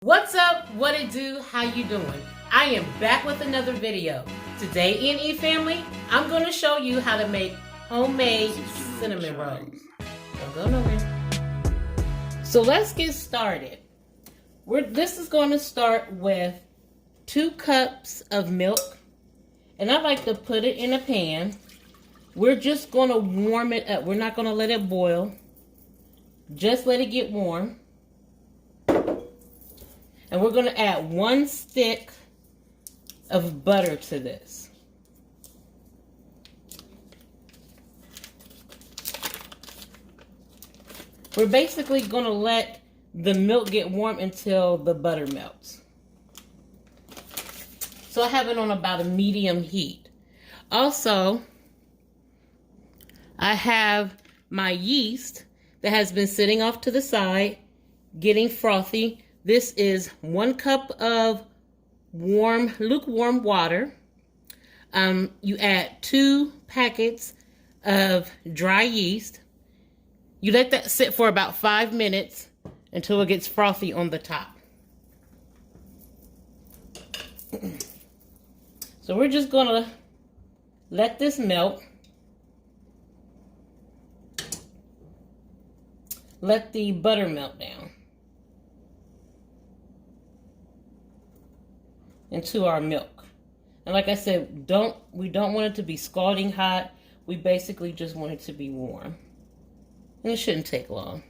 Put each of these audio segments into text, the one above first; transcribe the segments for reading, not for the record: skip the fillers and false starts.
What's up? What it do? How you doing? I am back with another video. Today, E&E family, I'm going to show you how to make homemade cinnamon rolls. Don't go nowhere. So let's get started. This is going to start with 2 cups of milk, and I like to put it in a pan. We're just going to warm it up. We're not going to let it boil. Just let it get warm. And we're going to add 1 stick of butter to this. We're basically going to let the milk get warm until the butter melts. So I have it on about a medium heat. Also, I have my yeast that has been sitting off to the side, getting frothy. This is 1 cup of lukewarm water. You add 2 packets of dry yeast. You let that sit for about 5 minutes until it gets frothy on the top. So we're just gonna let this melt. Let the butter melt down into our milk. And like I said, we don't want it to be scalding hot. We basically just want it to be warm. And it shouldn't take long.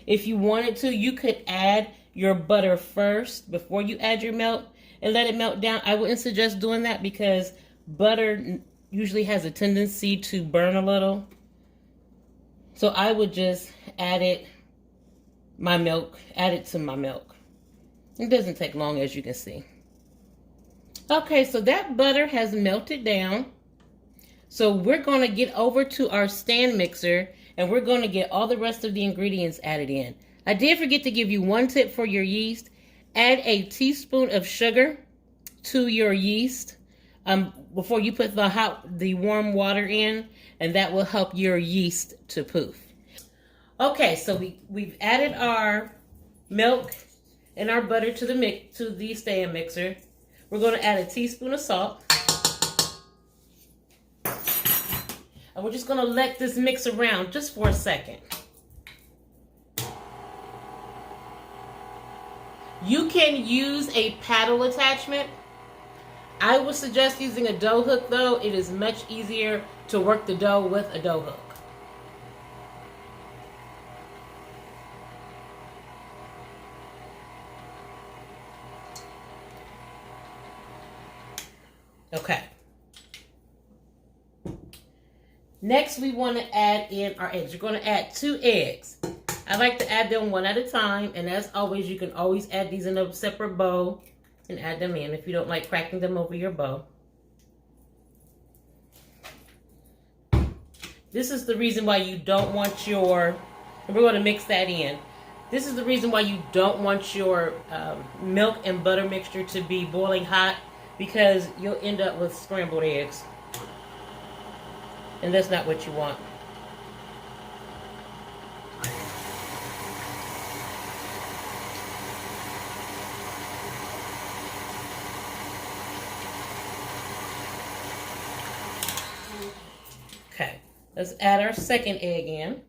If you wanted to, you could add your butter first before you add your milk and let it melt down. I wouldn't suggest doing that because butter usually has a tendency to burn a little. So I would just add it to my milk. It doesn't take long, as you can see. Okay, so that butter has melted down. So we're going to get over to our stand mixer and we're going to get all the rest of the ingredients added in. I did forget to give you 1 tip for your yeast. Add a teaspoon of sugar to your yeast before you put the warm water in, and that will help your yeast to poof. Okay, so we've added our milk and our butter to the stand mixer. We're going to add a teaspoon of salt. And we're just going to let this mix around just for a second. You can use a paddle attachment. I would suggest using a dough hook though. It is much easier to work the dough with a dough hook. Okay. Next, we want to add in our eggs. You're going to add 2 eggs. I like to add them 1 at a time. And as always, you can always add these in a separate bowl and add them in if you don't like cracking them over your bowl. This is the reason why you don't want we're going to mix that in. This is the reason why you don't want your milk and butter mixture to be boiling hot, because you'll end up with scrambled eggs. And that's not what you want. Okay, let's add our second egg in.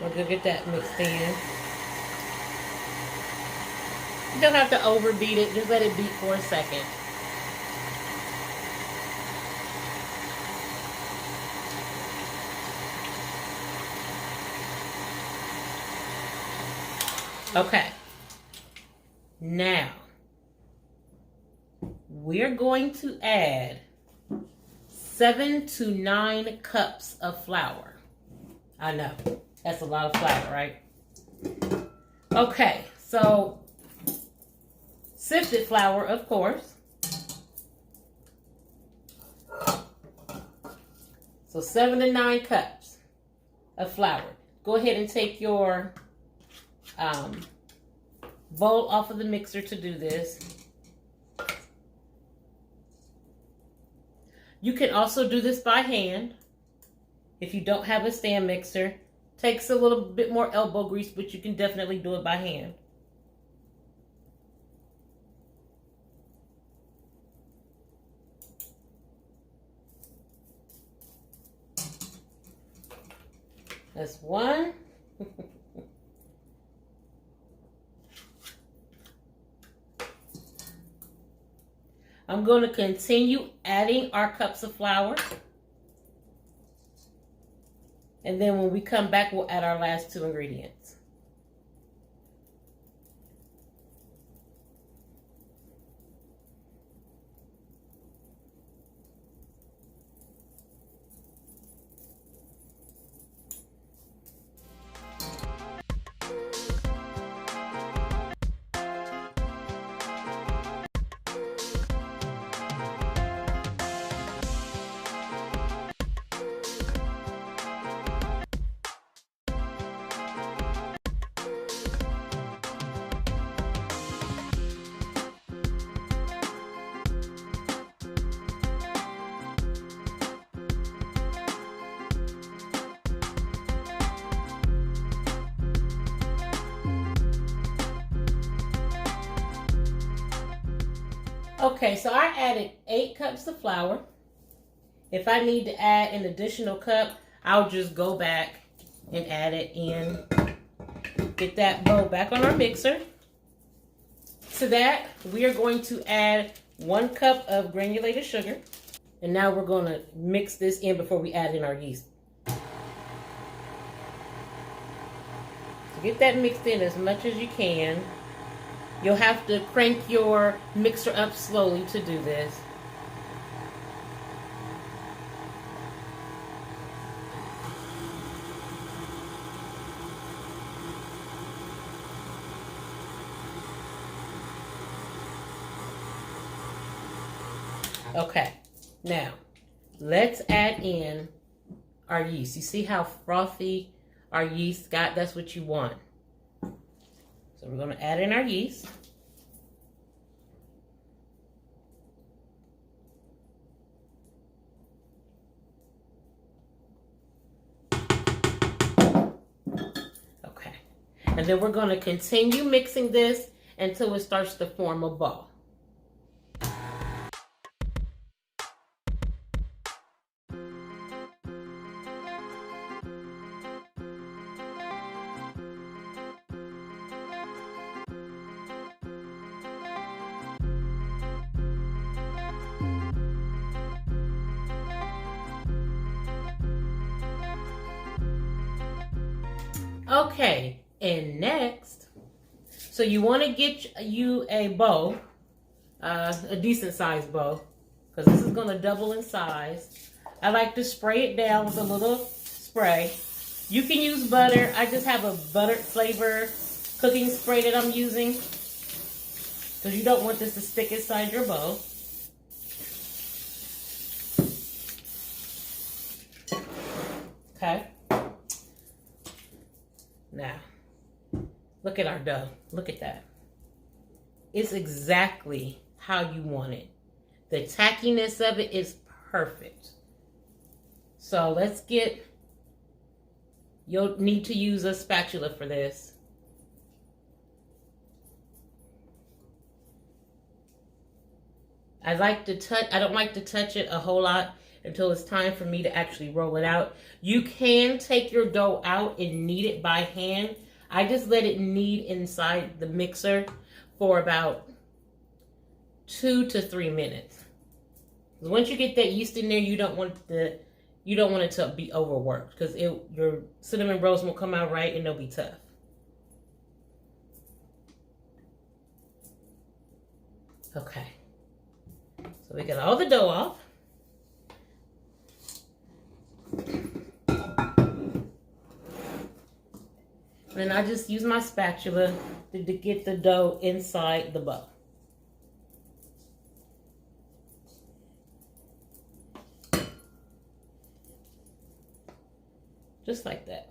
We're going to get that mixed in. You don't have to overbeat it. Just let it beat for a second. Okay. Now, we're going to add 7 to 9 cups of flour. I know. That's a lot of flour, right? Okay, so sifted flour, of course. So 7 to 9 cups of flour. Go ahead and take your bowl off of the mixer to do this. You can also do this by hand if you don't have a stand mixer. Takes a little bit more elbow grease, but you can definitely do it by hand. That's one. I'm going to continue adding our cups of flour. And then when we come back, we'll add our last 2 ingredients. Okay, so I added 8 cups of flour. If I need to add an additional cup, I'll just go back and add it in. Get that bowl back on our mixer. To that, we are going to add 1 cup of granulated sugar. And now we're going to mix this in before we add in our yeast. So get that mixed in as much as you can. You'll have to crank your mixer up slowly to do this. Okay, now let's add in our yeast. You see how frothy our yeast got? That's what you want. So we're going to add in our yeast. Okay. And then we're going to continue mixing this until it starts to form a ball. Okay, and next, so you want to get you a bowl, a decent sized bowl, because this is going to double in size. I like to spray it down with a little spray. You can use butter. I just have a buttered flavor cooking spray that I'm using, because you don't want this to stick inside your bowl. Okay. Now, look at our dough. Look at that. It's exactly how you want it. The tackiness of it is perfect. So let's get, you'll need to use a spatula for this. I don't like to touch it a whole lot until it's time for me to actually roll it out. You can take your dough out and knead it by hand. I just let it knead inside the mixer for about 2 to 3 minutes. Once you get that yeast in there, you don't want it to be overworked, because your cinnamon rolls won't come out right and they'll be tough. Okay. So we got all the dough off. And I just use my spatula to get the dough inside the bowl. Just like that.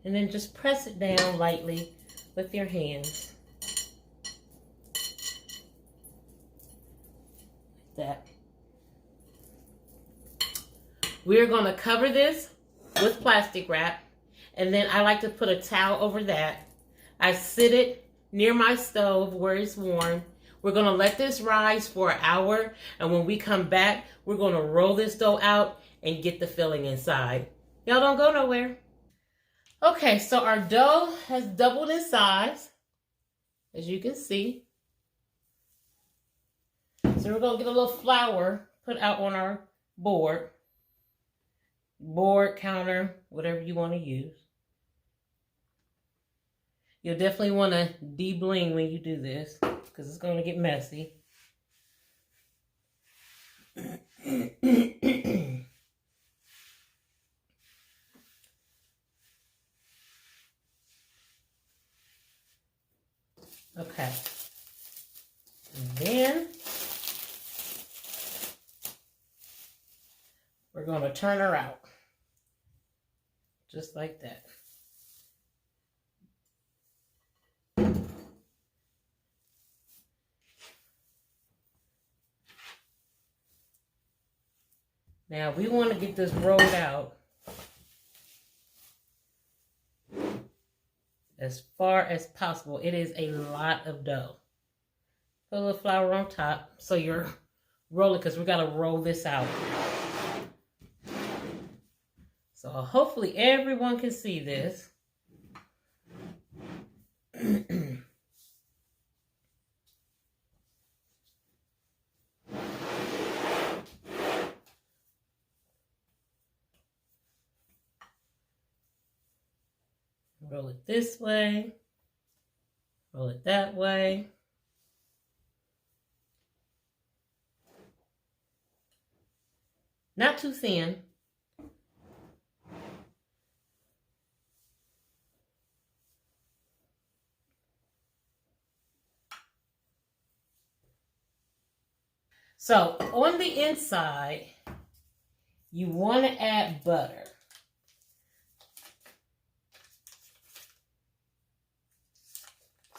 And then just press it down lightly with your hands. Like that. We're going to cover this with plastic wrap. And then I like to put a towel over that. I sit it near my stove where it's warm. We're going to let this rise for an hour. And when we come back, we're going to roll this dough out and get the filling inside. Y'all don't go nowhere. Okay, so our dough has doubled in size, as you can see. So we're going to get a little flour put out on our board, counter, whatever you want to use. You'll definitely want to de-bling when you do this because it's going to get messy. Okay. And then we're going to turn her out. Just like that. Now we want to get this rolled out as far as possible. It is a lot of dough. Put a little flour on top so you're rolling, because we got to roll this out. So hopefully everyone can see this. Roll it this way. Roll it that way. Not too thin. So on the inside, you want to add butter.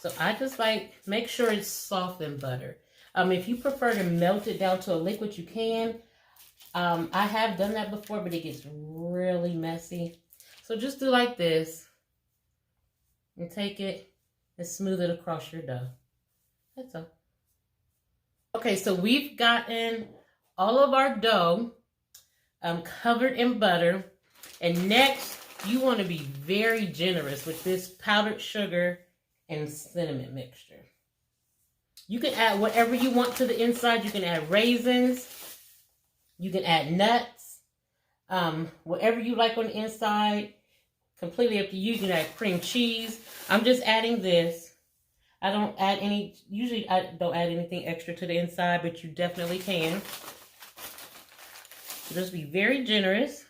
So I just make sure it's softened butter. If you prefer to melt it down to a liquid, you can. I have done that before, but it gets really messy. So just do like this and take it and smooth it across your dough. That's all. Okay, so we've gotten all of our dough covered in butter. And next, you want to be very generous with this powdered sugar and cinnamon mixture. You can add whatever you want to the inside. You can add raisins. You can add nuts. Whatever you like on the inside. Completely up to you. You can add cream cheese. I'm just adding this. I don't add any, usually I don't add anything extra to the inside, but you definitely can. So just be very generous.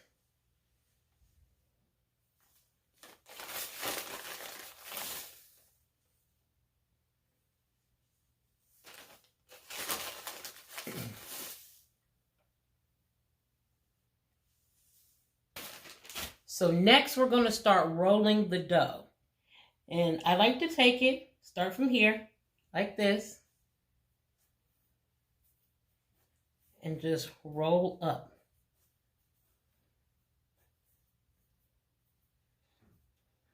So next we're going to start rolling the dough. And I like to take it, start from here, like this. And just roll up.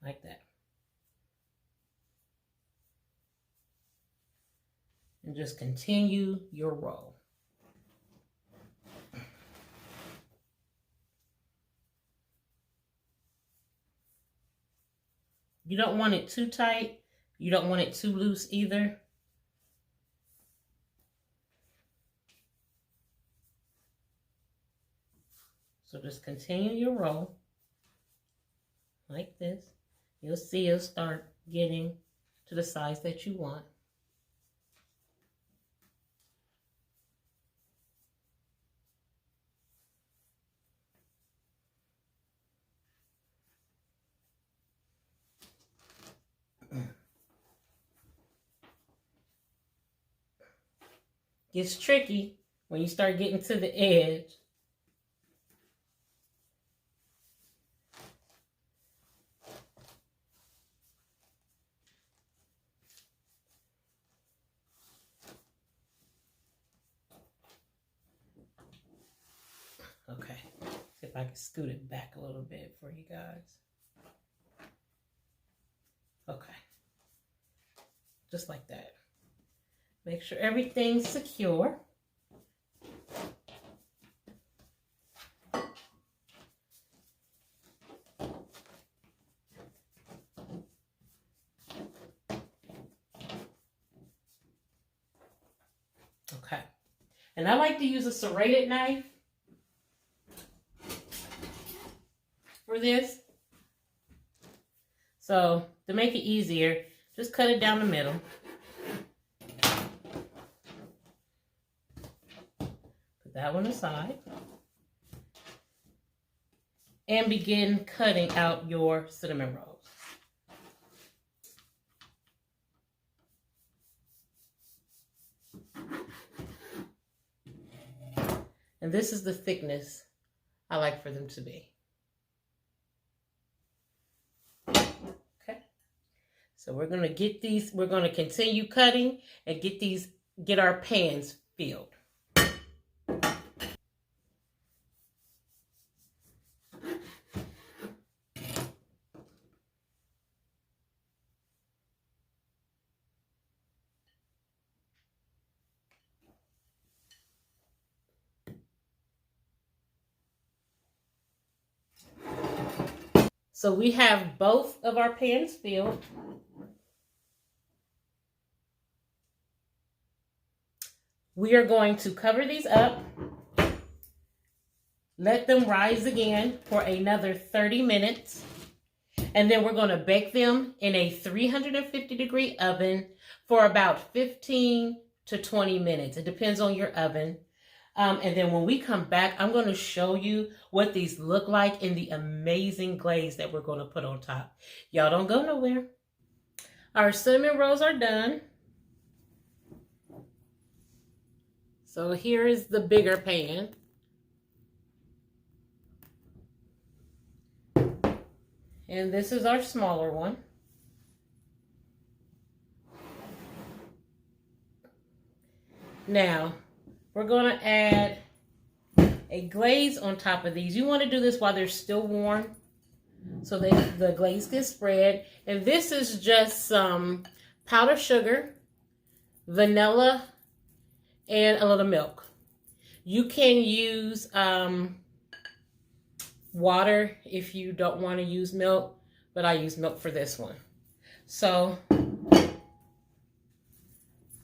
Like that. And just continue your roll. You don't want it too tight. You don't want it too loose either. So just continue your roll like this. You'll see it'll start getting to the size that you want. Gets tricky when you start getting to the edge. I can scoot it back a little bit for you guys. Okay. Just like that. Make sure everything's secure. Okay. And I like to use a serrated knife for this. So to make it easier, just cut it down the middle. Put that one aside. And begin cutting out your cinnamon rolls. And this is the thickness I like for them to be. Okay. So we're going to get these, we're going to continue cutting and get our pans filled. So we have both of our pans filled. We are going to cover these up, let them rise again for another 30 minutes, and then we're going to bake them in a 350-degree oven for about 15 to 20 minutes. It depends on your oven. And then when we come back, I'm going to show you what these look like in the amazing glaze that we're going to put on top. Y'all don't go nowhere. Our cinnamon rolls are done. So here is the bigger pan. And this is our smaller one. Now, we're going to add a glaze on top of these. You want to do this while they're still warm so that the glaze can spread. And this is just some powdered sugar, vanilla, and a little milk. You can use water if you don't want to use milk, but I use milk for this one. So I'm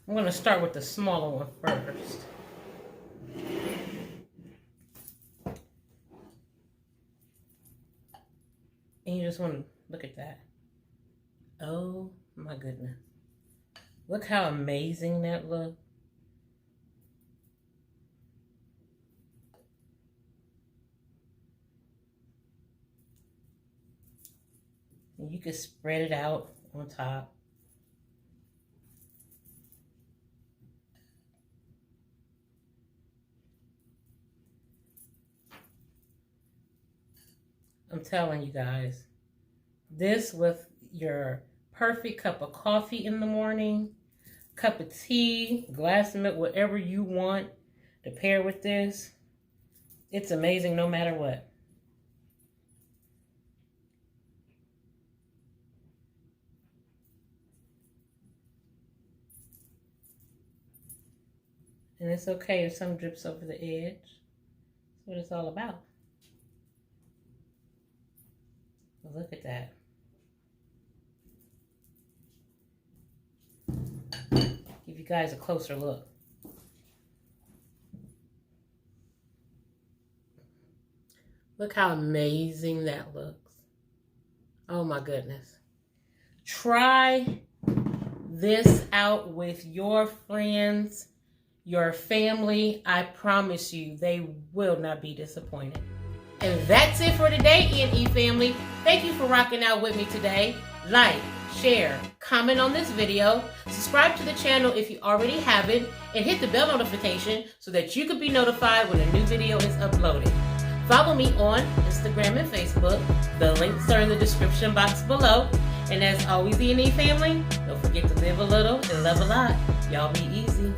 going to start with the smaller one first. And you just want to look at that. Oh my goodness. Look how amazing that looks. And you can spread it out on top. I'm telling you guys, this with your perfect cup of coffee in the morning, cup of tea, glass of milk, whatever you want to pair with this, it's amazing no matter what. And it's okay if some drips over the edge. That's what it's all about. Look at that. Give you guys a closer look. Look how amazing that looks. Oh my goodness. Try this out with your friends, your family. I promise you, they will not be disappointed. And that's it for today, E&E family. Thank you for rocking out with me today. Like, share, comment on this video, subscribe to the channel if you already haven't, and hit the bell notification so that you can be notified when a new video is uploaded. Follow me on Instagram and Facebook. The links are in the description box below. And as always, E&E family, don't forget to live a little and love a lot. Y'all be easy.